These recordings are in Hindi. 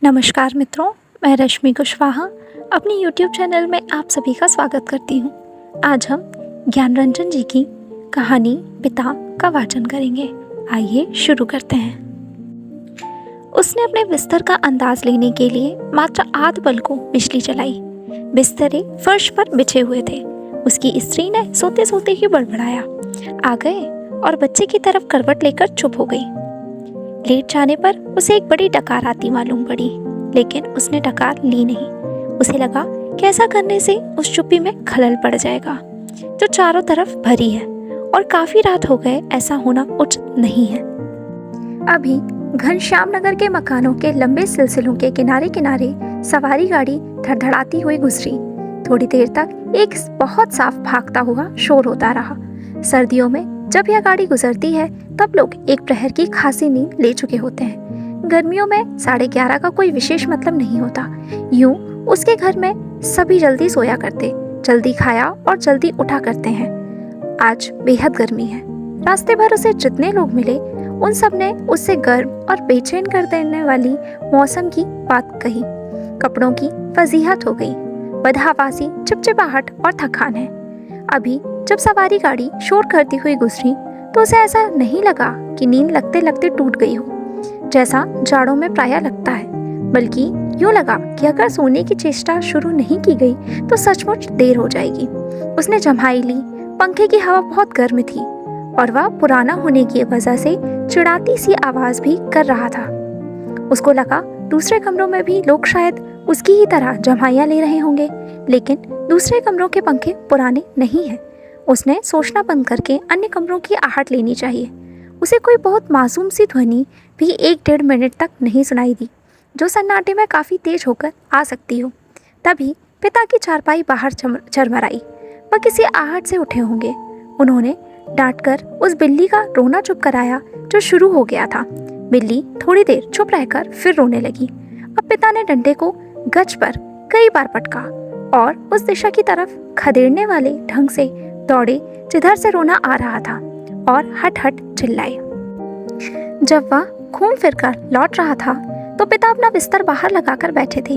नमस्कार मित्रों, मैं रश्मि कुशवाहा अपनी YouTube चैनल में आप सभी का स्वागत करती हूँ। आज हम ज्ञानरंजन जी की कहानी पिता का वाचन करेंगे। आइए शुरू करते हैं। उसने अपने बिस्तर का अंदाज लेने के लिए मात्र आध पल को बिजली जलाई। बिस्तरे फर्श पर बिछे हुए थे। उसकी स्त्री ने सोते सोते ही बड़बड़ाया, आ गए, और बच्चे की तरफ करवट लेकर चुप हो गई। लेट जाने पर उसे एक बड़ी डकार आती मालूम पड़ी, लेकिन उसने डकार ली नहीं। उसे लगा कि ऐसा करने से उस चुप्पी में खलल पड़ जाएगा जो चारों तरफ भरी है, और काफी रात हो गए, ऐसा होना उचित नहीं है। अभी घनश्याम नगर के मकानों के लंबे सिलसिलों के किनारे किनारे सवारी गाड़ी धड़धड़ाती हुई गुजरी। थोड़ी देर तक एक बहुत साफ भागता हुआ शोर होता रहा। सर्दियों में जब यह गाड़ी गुजरती है तब लोग एक प्रहर की खासी नींद ले चुके होते हैं। गर्मियों में 11:30 का कोई विशेष मतलब नहीं होता। यूं उसके घर में सभी जल्दी सोया करते, जल्दी खाया और जल्दी उठा करते हैं। आज बेहद गर्मी है। रास्ते भर उसे जितने लोग मिले उन सब ने उससे गर्म और बेचैन कर देने वाली मौसम की बात कही। कपड़ों की फजीहत हो गई, बदहवासी, चिपचिपाहट और थकान है। अभी जब सवारी गाड़ी शोर करती हुई गुजरी तो उसे ऐसा नहीं लगा कि नींद लगते लगते टूट गई हो, जैसा जाड़ों में प्रायः लगता है, बल्कि यूं लगा कि अगर सोने की चेष्टा शुरू नहीं की गई तो सचमुच देर हो जाएगी। उसने जम्हाई ली। पंखे की हवा बहुत गर्म थी और वह पुराना होने की वजह से चिड़ाती सी आवाज भी कर रहा था। उसको लगा दूसरे कमरों में भी लोग शायद उसकी ही तरह जम्हाइयाँ ले रहे होंगे, लेकिन दूसरे कमरों के पंखे पुराने नहीं हैं। उसने सोचना बंद करके अन्य कमरों की आहट लेनी चाहिए। उसे कोई बहुत मासूम सी ध्वनि भी 1-1.5 मिनट तक नहीं सुनाई दी, जो सन्नाटे में काफ़ी तेज होकर आ सकती हो। तभी पिता की चारपाई बाहर चरमराई। वह किसी आहट से उठे होंगे। उन्होंने डांटकर उस बिल्ली का रोना चुप कराया जो शुरू हो गया था। बिल्ली थोड़ी देर चुप रहकर फिर रोने लगी। अब पिता ने डंडे को गज पर कई बार पटका और उस दिशा की तरफ खदेड़ने वाले ढंग से दौड़े जिधर से रोना आ रहा था, और हट हट चिल्लाए। जब वह घूम फिरकर लौट रहा था तो पिता अपना बिस्तर बाहर लगाकर बैठे थे।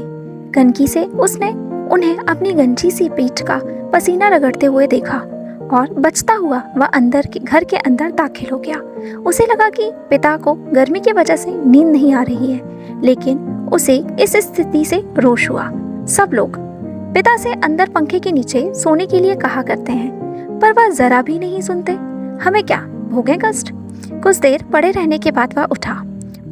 गंदगी से उसने उन्हें अपनी गंजी सी पीठ का पसीना रगड़ते हुए देखा और बचता हुआ वह घर के अंदर दाखिल हो गया। उसे लगा कि पिता को गर्मी की वजह से नींद नहीं आ रही है, लेकिन उसे इस स्थिति से रोष हुआ। सब लोग पिता से अंदर पंखे के नीचे सोने के लिए कहा करते हैं, पर वह जरा भी नहीं सुनते। हमें क्या, भोगें कष्ट। कुछ देर पड़े रहने के बाद वह उठा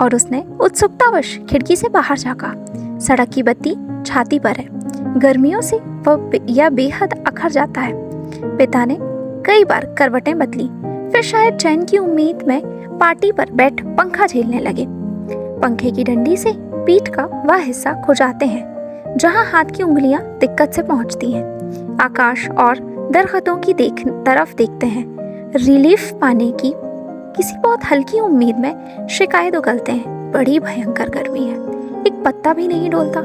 और उसने उत्सुकतावश खिड़की से बाहर झाँका। सड़क की बत्ती छाती पर है। गर्मियों से वह बेहद अखर जाता है। पिता ने कई बार करवटें बदली, फिर शायद चैन की उम्मीद में पाटी पर बैठ पंखा झेलने लगे। पंखे की डंडी से पीठ का वह हिस्सा खुजाते हैं जहां हाथ की उंगलियां दिक्कत से पहुंचती हैं। आकाश और दरख्तों की तरफ देखते हैं। रिलीफ पाने की किसी बहुत हल्की उम्मीद में शिकायत उगलते हैं। बड़ी भयंकर गर्मी है, एक पत्ता भी नहीं डोलता।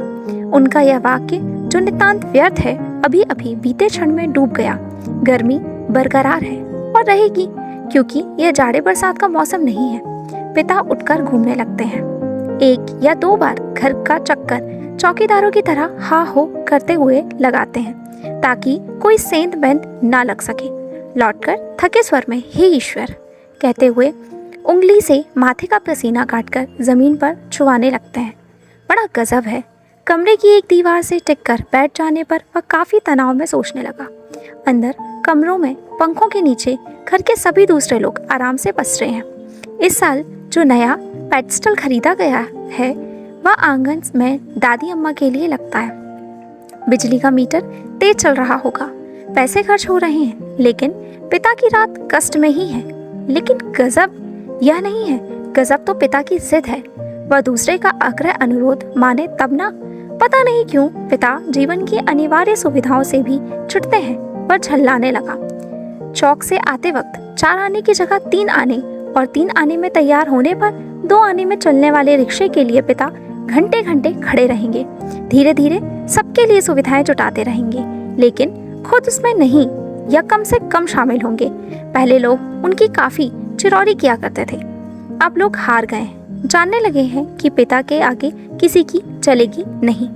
उनका यह वाक्य जो नितांत व्यर्थ है, अभी अभी बीते क्षण में डूब गया। गर्मी बरकरार है और रहेगी, क्योंकि यह जाड़े बरसात का मौसम नहीं है। पिता उठकर घूमने लगते हैं। 1 या 2 बार घर का चक्कर चौकीदारों की तरह हा हो करते हुए लगाते हैं, ताकि कोई सेंध बेंध ना लग सके। लौटकर थके स्वर में हे ईश्वर कहते हुए उंगली से माथे का पसीना काटकर जमीन पर छुआने लगते हैं। बड़ा गजब है। कमरे की एक दीवार से टिककर बैठ जाने पर वह काफी तनाव में सोचने लगा। अंदर कमरों में पंखों के नीचे घर के सभी दूसरे लोग आराम से बस रहे हैं। इस साल जो नया पेडस्टल खरीदा गया है वह आंगन में दादी अम्मा के लिए लगता है। बिजली का मीटर तेज चल रहा होगा, पैसे खर्च हो रहे हैं, लेकिन पिता की रात कष्ट में ही है। लेकिन गजब यह नहीं है, गजब तो पिता की जिद है। वह दूसरे का आग्रह अनुरोध माने तब ना। पता नहीं क्यों पिता जीवन की अनिवार्य सुविधाओं से भी छुटते हैं, पर झल्लाने लगा। चौक से आते वक्त 4 आने की जगह 3 आने और 3 आने में तैयार होने पर 2 आने में चलने वाले रिक्शे के लिए पिता घंटे घंटे खड़े रहेंगे। धीरे धीरे सबके लिए सुविधाएं जुटाते रहेंगे, लेकिन खुद उसमें नहीं या कम से कम शामिल होंगे। पहले लोग उनकी काफी चिरौरी किया करते थे, अब लोग हार गए। जानने लगे हैं कि पिता के आगे किसी की चलेगी नहीं।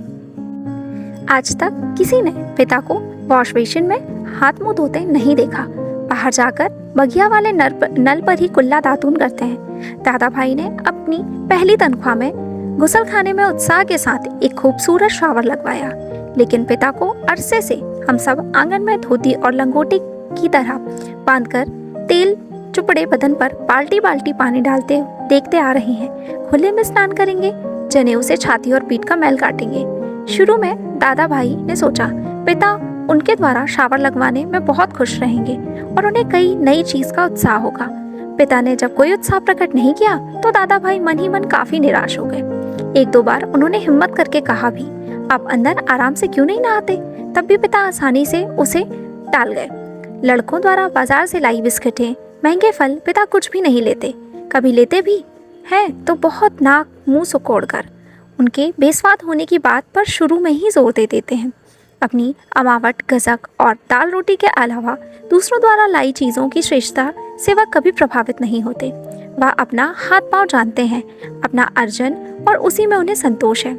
आज तक किसी ने पिता को वॉश बेसिन में हाथ मुंह धोते नहीं देखा। बाहर जाकर बगिया वाले नल पर ही कुल्ला दातून करते हैं। दादा भाई ने अपनी पहली तनख्वाह में गुसलखाने में उत्साह के साथ एक खूबसूरत शावर लगवाया, लेकिन पिता को अरसे से हम सब आंगन में धोती और लंगोटी की तरह बांधकर तेल चुपड़े बदन पर बाल्टी बाल्टी पानी डालते देखते आ रहे हैं। खुले में स्नान करेंगे, जनेऊ से छाती और पीठ का मैल काटेंगे। शुरू में दादा भाई ने सोचा पिता उनके द्वारा शावर लगवाने में बहुत खुश रहेंगे और उन्हें कई नई चीज का उत्साह होगा। पिता ने जब कोई उत्साह प्रकट नहीं किया तो दादा भाई मन ही मन काफी निराश हो गए। एक दो बार उन्होंने हिम्मत करके कहा भी, आप अंदर आराम से क्यों नहीं नहाते? तब भी पिता आसानी से उसे टाल गए। लड़कों द्वारा बाजार से लाई बिस्किटें, महंगे फल पिता कुछ भी नहीं लेते। कभी लेते भी हैं तो बहुत नाक मुंह सुकोड़ कर। उनके बेस्वाद होने की बात पर शुरू में ही जोर दे देते हैं। अपनी अमावट, गज़क और दाल रोटी के अलावा दूसरों द्वारा लाई चीज़ों की श्रेष्ठता से वह कभी प्रभावित नहीं होते। वह अपना हाथ पांव जानते हैं, अपना अर्जन, और उसी में उन्हें संतोष है।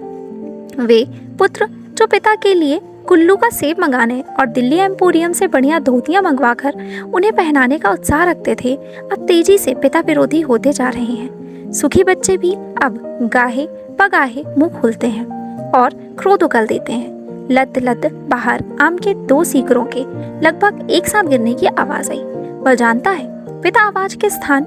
वे पुत्र जो पिता के लिए कुल्लू का सेब मंगाने और दिल्ली एम्पोरियम से बढ़िया धोतियां मंगवाकर उन्हें पहनाने का उत्साह रखते थे, अब तेजी से पिता विरोधी होते जा रहे हैं। सुखी बच्चे भी अब गाहे पगाहे मुंह खोलते हैं और क्रोध उगल देते हैं। लद लद बाहर आम के 2 सीकरों के लगभग एक साथ गिरने की आवाज आई। वह जानता है पिता आवाज के स्थान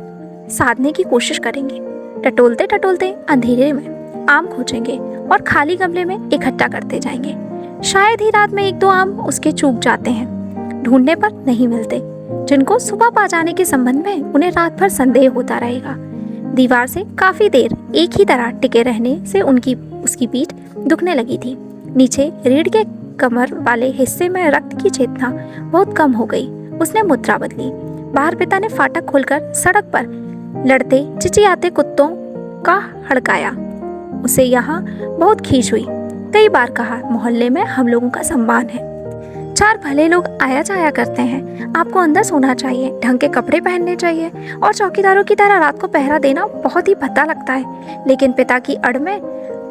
साधने की कोशिश करेंगे। टटोलते टटोलते अंधेरे में आम खोजेंगे और खाली गमले में इकट्ठा करते जाएंगे। शायद ही रात में 1-2 आम उसके चूक जाते हैं, ढूंढने पर नहीं मिलते, जिनको सुबह पा जाने के संबंध में उन्हें रात भर संदेह होता रहेगा। दीवार से काफी देर एक ही तरह टिके रहने से उसकी पीठ दुखने लगी थी। नीचे रीढ़ के कमर वाले हिस्से में रक्त की चेतना बहुत कम हो गई। उसने मुद्रा बदली। बाहर पिता ने फाटक खोलकर सड़क पर लड़ते चिचियाते कुत्तों का हड़काया। उसे यहाँ बहुत खींच हुई। कई बार कहा, मोहल्ले में हम लोगों का सम्मान है। 4 भले लोग आया जाया करते हैं। आपको अंदर सोना चाहिए, ढंग के कपड़े पहनने चाहिए और चौकीदारों की तरह रात को पहरा देना बहुत ही भद्दा लगता है। लेकिन पिता की अड़ में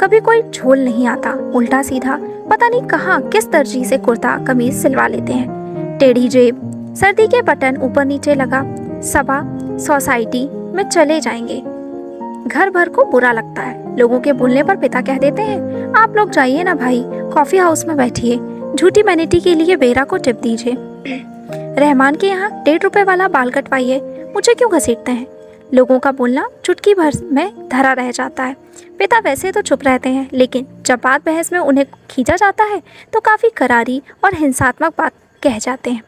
कभी कोई झोल नहीं आता। उल्टा सीधा पता नहीं कहाँ किस दर्जी से कुर्ता कमीज सिलवा लेते हैं। टेढ़ी जेब, सर्दी के बटन ऊपर नीचे लगा, सभा सोसाइटी में चले जाएंगे। घर भर को बुरा लगता है। लोगों के बोलने पर पिता कह देते हैं, आप लोग जाइए ना भाई, कॉफी हाउस में बैठिए, झूठी मैनिटी के लिए बेरा को टिप दीजिए। रहमान के यहाँ 1.5 रुपए वाला बाल कटवाइए, मुझे क्यों घसीटते हैं? लोगों का बोलना चुटकी भर में धरा रह जाता है। पिता वैसे तो चुप रहते हैं, लेकिन जब बात बहस में उन्हें खींचा जाता है तो काफ़ी करारी और हिंसात्मक बात कह जाते हैं।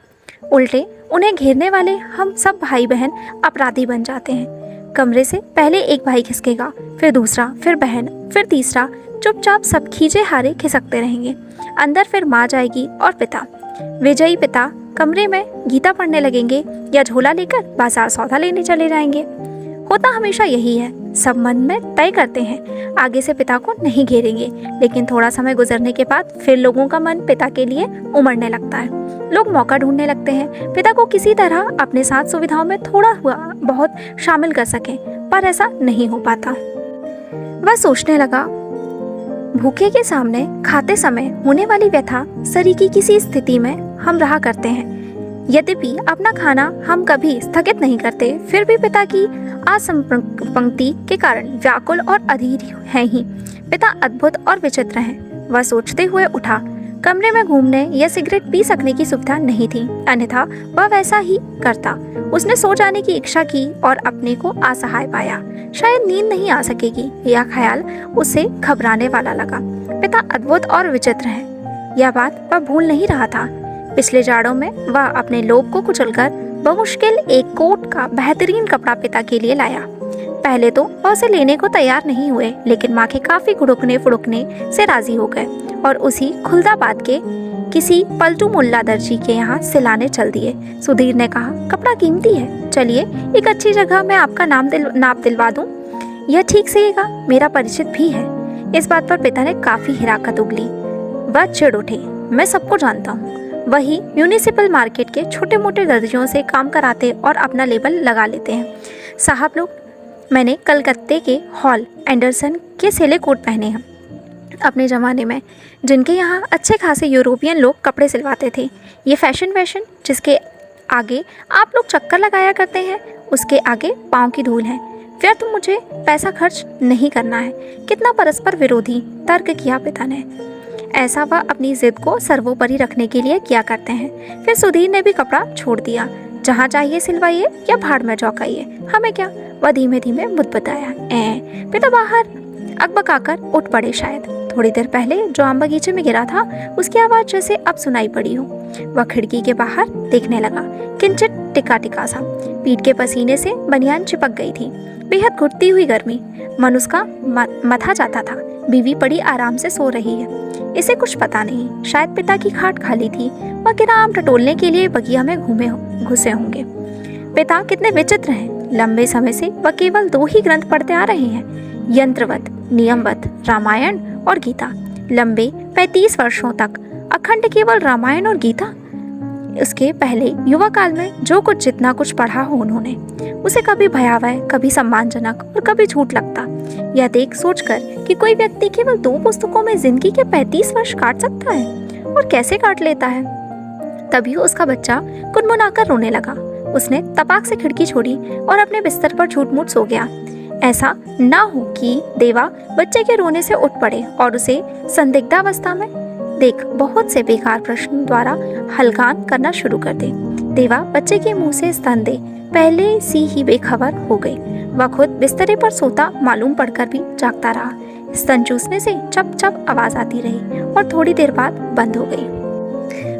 उल्टे उन्हें घेरने वाले हम सब भाई बहन अपराधी बन जाते हैं। कमरे से पहले एक भाई खिसकेगा, फिर दूसरा, फिर बहन, फिर तीसरा। चुपचाप सब खींचे हारे खिसकते रहेंगे। अंदर फिर माँ जाएगी और पिता। विजयी पिता कमरे में गीता पढ़ने लगेंगे या झोला लेकर बाजार सौदा लेने चले जाएंगे। होता हमेशा यही है। सब मन में तय करते हैं आगे से पिता को नहीं घेरेंगे, लेकिन थोड़ा समय गुजरने के बाद फिर लोगों का मन पिता के लिए उमड़ने लगता है। लोग मौका ढूंढने लगते हैं पिता को किसी तरह अपने साथ सुविधाओं में थोड़ा हुआ बहुत शामिल कर सकें, पर ऐसा नहीं हो पाता। वह सोचने लगा, भूखे के सामने खाते समय होने वाली व्यथा सरीकी किसी स्थिति में हम रहा करते हैं। यद्यपि अपना खाना हम कभी स्थगित नहीं करते, फिर भी पिता की असंपंक्ति के कारण व्याकुल और अधीर हैं ही। पिता अद्भुत और विचित्र हैं। वह सोचते हुए उठा। कमरे में घूमने या सिगरेट पी सकने की सुविधा नहीं थी, अन्यथा वह वैसा ही करता। उसने सो जाने की इच्छा की और अपने को असहाय पाया। शायद नींद नहीं आ सकेगी, यह ख्याल उसे घबराने वाला लगा। पिता अद्भुत और विचित्र हैं, यह बात वह भूल नहीं रहा था। पिछले जाड़ों में वह अपने लोभ को कुचलकर बमुश्किल एक कोट का बेहतरीन कपड़ा पिता के लिए लाया। पहले तो वह उसे लेने को तैयार नहीं हुए, लेकिन माँ के काफी घुड़कने फुड़कने से राजी हो गए और उसी खुलदाबाद के किसी पलटू मुल्ला दर्जी के यहाँ सिलाने चल दिए। सुधीर ने कहा, कपड़ा कीमती है, चलिए एक अच्छी जगह मैं आपका नाप दिलवा दूं। यह ठीक सेगा, मेरा परिचित भी है। इस बात पर पिता ने काफी हिराकत उगली। वह चिढ़ उठे, मैं सबको जानता हूँ, वही म्यूनिसिपल मार्केट के छोटे मोटे दर्जियों से काम कराते और अपना लेबल लगा लेते हैं। साहब लोग मैंने कलकत्ते के हॉल एंडरसन के सेले कोट पहने हैं। अपने ज़माने में जिनके यहाँ अच्छे खासे यूरोपियन लोग कपड़े सिलवाते थे। ये फैशन जिसके आगे आप लोग चक्कर लगाया करते हैं, उसके आगे पाँव की धूल है। व्यर्थ मुझे पैसा खर्च नहीं करना है। कितना परस्पर विरोधी तर्क किया पिता ने। ऐसा वह अपनी जिद को सर्वोपरि रखने के लिए किया करते हैं। फिर सुधीर ने भी कपड़ा छोड़ दिया। जहाँ चाहिए सिलवाइए या भाड़ में चौंकाइए, हमें क्या, वह धीमे धीमे मुस्कुराया। पिता बाहर अकबकाकर उठ पड़े। शायद थोड़ी देर पहले जो आम बगीचे में गिरा था उसकी आवाज़ जैसे अब सुनाई पड़ी हो। वह खिड़की के बाहर देखने लगा। किंचित टिका टिका सा पीठ के पसीने से बनियान चिपक गई थी। बेहद घुटती हुई गर्मी। मन उसका मथा जाता था। बीवी पड़ी आराम से सो रही है। इसे कुछ पता नहीं, शायद पिता की खाट खाली थी। वह गिरा आम टटोलने के लिए बगिया में घुसे होंगे। पिता कितने विचित्र हैं। लंबे समय से वह केवल 2 ही ग्रंथ पढ़ते आ रहे हैं, यंत्रवत नियमवत रामायण और गीता। लंबे 35 वर्षों तक अखंड केवल रामायण और गीता। उसके पहले युवा काल में जो कुछ जितना कुछ पढ़ा हो उन्होंने, उसे कभी भयावह, कभी सम्मानजनक और कभी झूठ लगता। यह देख सोचकर कि कोई व्यक्ति केवल 2 पुस्तकों में जिंदगी के 35 वर्ष काट सकता है और कैसे काट लेता है। तभी उसका बच्चा कुनमुनाकर रोने लगा। उसने तपाक से खिड़की छोड़ी और अपने बिस्तर पर झूठ-मूठ सो गया। ऐसा ना हो कि देवा बच्चे के रोने से उठ पड़े और उसे संदिग्धावस्था में देख बहुत से बेकार प्रश्न द्वारा हलकान करना शुरू कर दे। देवा बच्चे के मुंह से स्तन दे पहले सी ही बेखबर हो गई। वह खुद बिस्तरे पर सोता मालूम पड़कर भी जागता रहा। स्तन चूसने से चप चप आवाज आती रही और थोड़ी देर बाद बंद हो गई।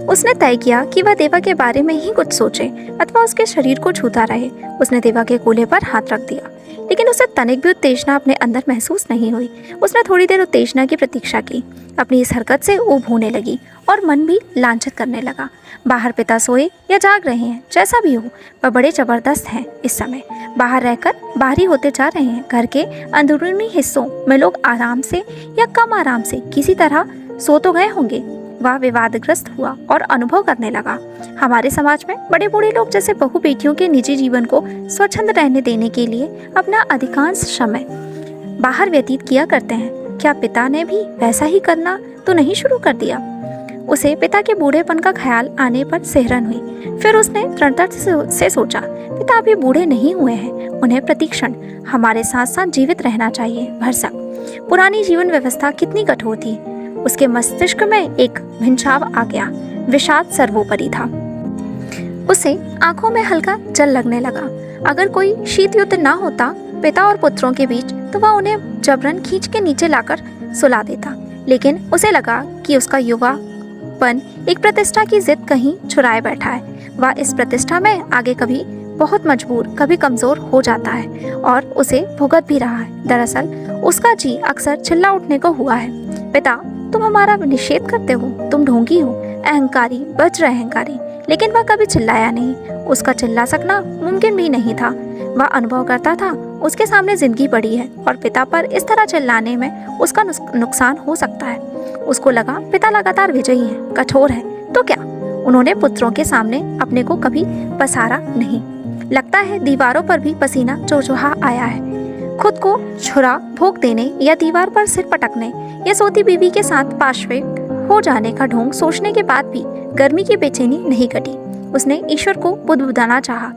उसने तय किया कि वह देवा के बारे में ही कुछ सोचे अथवा उसके शरीर को छूता रहे। उसने देवा के कूल्हे पर हाथ रख दिया, लेकिन उसे तनिक भी उत्तेजना अपने अंदर महसूस नहीं हुई। उसने थोड़ी देर उत्तेजना की प्रतीक्षा की। अपनी इस हरकत से ऊब होने लगी और मन भी लांछित करने लगा। बाहर पिता सोए या जाग रहे हैं, जैसा भी हो, वह बड़े जबरदस्त हैं। इस समय बाहर रहकर बाहरी होते जा रहे हैं। घर के अंदरूनी हिस्सों में लोग आराम से या कम आराम से किसी तरह सो तो गए होंगे। वह विवादग्रस्त हुआ और अनुभव करने लगा। हमारे समाज में बड़े बूढ़े लोग जैसे बहु बेटियों के निजी जीवन को स्वच्छंद रहने देने के लिए अपना अधिकांश समय बाहर व्यतीत किया करते हैं। क्या पिता ने भी वैसा ही करना तो नहीं शुरू कर दिया? उसे पिता के बूढ़ेपन का ख्याल आने पर सिहरन हुई। फिर उसने दृढ़ता से सोचा, पिता अभी बूढ़े नहीं हुए हैं, उन्हें प्रतिक्षण हमारे साथ साथ जीवित रहना चाहिए। भरसक पुरानी जीवन व्यवस्था कितनी कठोर थी। उसके मस्तिष्क में एक भिनसाव आ गया। विषाद सर्वोपरि था। उसे आंखों में हल्का जल लगने लगा। अगर कोई शीत युद्ध ना होता पिता और पुत्रों के बीच, तो वह उन्हें जबरन खींच के नीचे लाकर सुला देता। लेकिन उसे लगा कि उसका युवापन एक प्रतिष्ठा की जिद कहीं छुराए बैठा है। वह इस प्रतिष्ठा में आगे कभी बहुत मजबूर, कभी कमजोर हो जाता है और उसे भुगत भी रहा है। दरअसल उसका जी अक्सर चिल्ला उठने को हुआ है। पिता, तुम हमारा निषेध करते हो, तुम ढोंगी हो, अहंकारी, वज्र अहंकारी। लेकिन वह कभी चिल्लाया नहीं। उसका चिल्ला सकना मुमकिन भी नहीं था। वह अनुभव करता था उसके सामने जिंदगी पड़ी है और पिता पर इस तरह चिल्लाने में उसका नुकसान हो सकता है। उसको लगा पिता लगातार विजयी है, कठोर है, तो क्या उन्होंने पुत्रों के सामने अपने को कभी पसारा नहीं। लगता है दीवारों पर भी पसीना चौचौहा आया है। खुद को छुरा भोंक देने या दीवार पर सिर पटकने या सोती बीवी के साथ पाशविक हो जाने का ढोंग सोचने के बाद भी गर्मी की बेचैनी नहीं कटी। उसने ईश्वर को बुदबुदाना चाहा,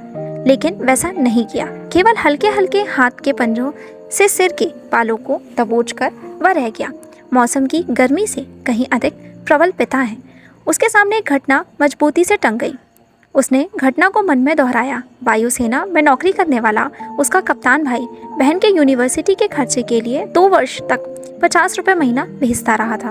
लेकिन वैसा नहीं किया। केवल हल्के हल्के हाथ के पंजों से सिर के बालों को दबोचकर वह रह गया। मौसम की गर्मी से कहीं अधिक प्रबल पिता है। उसके सामने एक घटना मजबूती से टंग गई। उसने घटना को मन में दोहराया। वायुसेना में नौकरी करने वाला उसका कप्तान भाई बहन के यूनिवर्सिटी के खर्चे के लिए 2 वर्ष तक 50 रुपये महीना भेजता रहा था।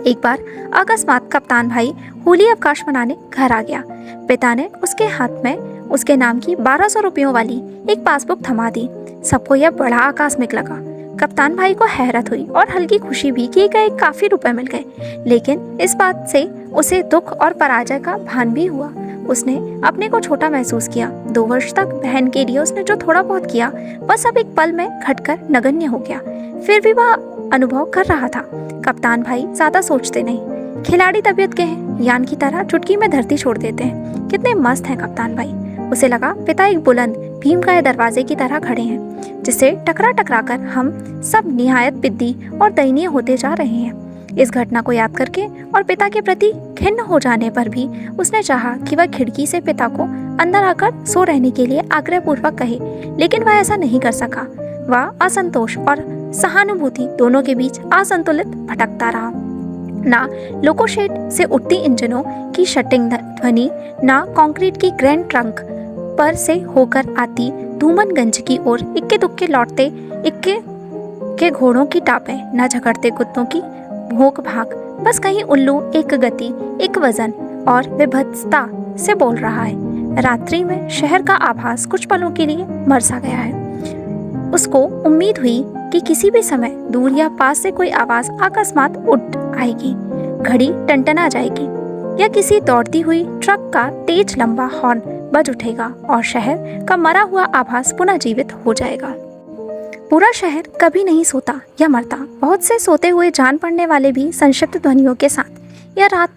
एक बार अकस्मात कप्तान भाई होली अवकाश मनाने घर आ गया। पिता ने उसके हाथ में उसके नाम की 1200 रुपयों वाली एक पासबुक थमा दी। सबको यह बड़ा आकस्मिक लगा। कप्तान भाई को हैरत हुई और हल्की खुशी भी कि गए काफी रुपए मिल गए। लेकिन इस बात से उसे दुख और पराजय का भान भी हुआ। उसने अपने को छोटा महसूस किया। 2 वर्ष तक बहन के लिए उसने जो थोड़ा बहुत किया वह सब एक पल में घटकर नगण्य हो गया। फिर भी वह अनुभव कर रहा था, कप्तान भाई ज्यादा सोचते नहीं, खिलाड़ी तबीयत के हैं, यान की तरह चुटकी में धरती छोड़ देते हैं। कितने मस्त हैं कप्तान भाई। उसे लगा पिता एक बुलंद भीमकाय दरवाजे की तरह खड़े हैं, जिसे टकरा टकरा कर हम सब निहायत पिद्दी और दयनीय होते जा रहे हैं। इस घटना को याद करके और पिता के प्रति खिन्न हो जाने पर भी उसने चाहा कि वह खिड़की से पिता को अंदर आकर सो रहने के लिए आग्रहपूर्वक कहे, लेकिन वह ऐसा नहीं कर सका। वह असंतोष और सहानुभूति दोनों के बीच असंतुलित भटकता रहा। ना लोकोशेड से उठती इंजनों की शटिंग ध्वनि, ना कंक्रीट की ग्रैंड ट्रंक पर से होकर आती धूमनगंज की ओर इक्के दुक्के लौटते इक्के के घोड़ों की टापें, ना झगड़ते कुत्तों की भौंक भाग। बस कहीं उल्लू एक गति, एक वजन और विभत्सता से बोल रहा है। रात्रि में शहर का आभास कुछ पलों के लिए मर सा गया है। उसको उम्मीद हुई कि किसी भी समय दूर या पास से कोई आवाज अकस्मात उठ आएगी, घड़ी टनटना जाएगी या किसी दौड़ती हुई ट्रक का तेज लंबा हॉर्न बज उठेगा और शहर का मरा हुआ आभास पुनः जीवित हो जाएगा। पूरा शहर कभी नहीं सोता या मरता। बहुत से सोते हुए जान पड़ने वाले भी संक्षिप्त ध्वनियों के साथ या रात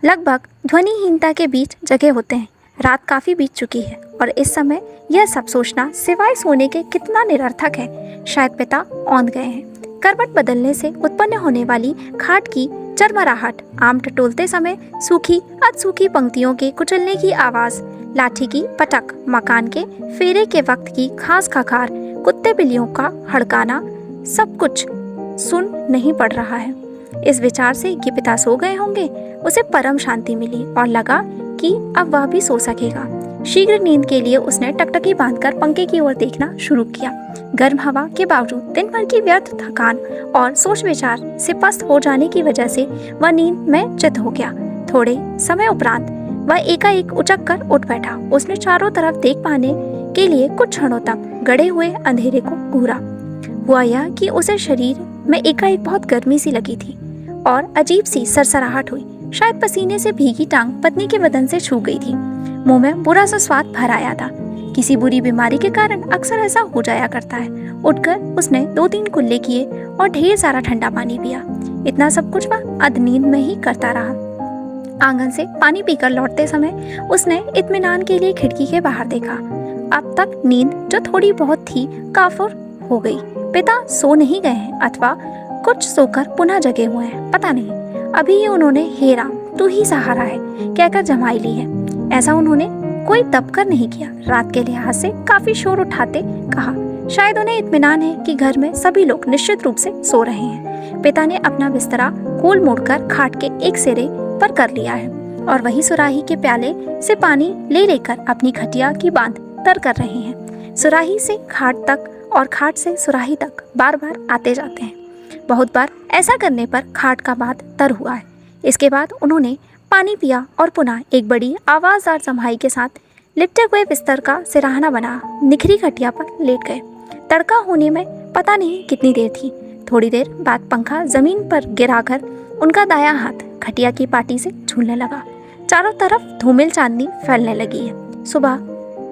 लगभग ध्वनिहीनता के बीच जगे होते हैं। रात काफी बीत चुकी है और इस समय यह सब सोचना सिवाय सोने के कितना निरर्थक है। शायद पिता औंध गए हैं। करवट बदलने से उत्पन्न होने वाली खाट की चरमराहट, आम टटोलते समय सूखी अधसूखी पंक्तियों के कुचलने की आवाज, लाठी की पटक, मकान के फेरे के वक्त की खास खखार, कुत्ते बिल्लियों का हड़काना, सब कुछ सुन नहीं पड़ रहा है। इस विचार से कि पिता सो गए होंगे उसे परम शांति मिली और लगा कि अब वह भी सो सकेगा। शीघ्र नींद के लिए उसने टकटकी बांधकर पंखे की ओर देखना शुरू किया। गर्म हवा के बावजूद दिन भर की व्यर्थ थकान और सोच विचार से पस्त हो जाने की वजह से वह नींद में चित हो गया। थोड़े समय उपरांत वह एकाएक उचक कर उठ बैठा। उसने चारों तरफ देख पाने के लिए कुछ क्षणों तक गड़े हुए अंधेरे को घूरा। हुआ यह कि उसे शरीर में एकाएक बहुत गर्मी सी लगी थी और अजीब सी सरसराहट हुई। शायद पसीने से भीगी टांग पत्नी के बदन से छू गई थी। मुंह में बुरा सा स्वाद भर आया था। किसी बुरी बीमारी के कारण अक्सर ऐसा हो जाया करता है। उठकर उसने 2-3 कुल्ले किए और ढेर सारा ठंडा पानी पिया। इतना सब कुछ वह अधनींद में ही करता रहा। आंगन से पानी पीकर लौटते समय उसने इत्मीनान के लिए खिड़की के बाहर देखा। अब तक नींद जो थोड़ी बहुत थी काफुर हो गई। पिता सो नहीं गए हैं अथवा कुछ सोकर पुनः जगे हुए हैं, पता नहीं। अभी ही उन्होंने हे राम तू ही सहारा है कहकर जमाई ली है। ऐसा उन्होंने कोई दबकर नहीं किया। रात के लिहाज से काफी शोर उठाते कहा। शायद उन्हें इत्मीनान है कि घर में सभी लोग निश्चित रूप से सो रहे हैं। पिता ने अपना बिस्तरा गोल मोड़कर खाट के एक सिरे पर कर लिया है और वही सुराही के प्याले से पानी ले लेकर अपनी खटिया की बांध तर कर रहे हैं। सुराही से खाट तक और खाट से सुराही तक बार बार आते जाते हैं। बहुत बार ऐसा करने पर खाट का बांध तर हुआ है। इसके बाद उन्होंने पानी पिया और पुनः एक बड़ी आवाज़दार जम्हाई के साथ लिपटे हुए बिस्तर का सिराहना बना निखरी खटिया पर लेट गए। तड़का होने में पता नहीं कितनी देर थी। थोड़ी देर बाद पंखा जमीन पर गिराकर उनका दायां हाथ खटिया की पाटी से झूलने लगा। चारों तरफ धूमिल चांदनी फैलने लगी है। सुबह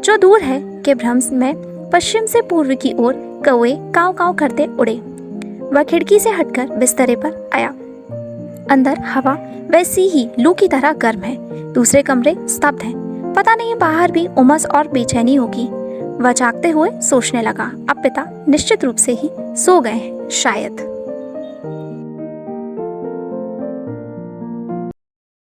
जो दूर है के भ्रम में पश्चिम से पूर्व की ओर कौवे काव काव करते उड़े। वह खिड़की से हटकर बिस्तरे पर आया। अंदर हवा वैसी ही लू की तरह गर्म है। दूसरे कमरे स्तब्ध हैं। पता नहीं बाहर भी उमस और बेचैनी होगी। वह जागते हुए सोचने लगा, अब पिता निश्चित रूप से ही सो गए हैं शायद।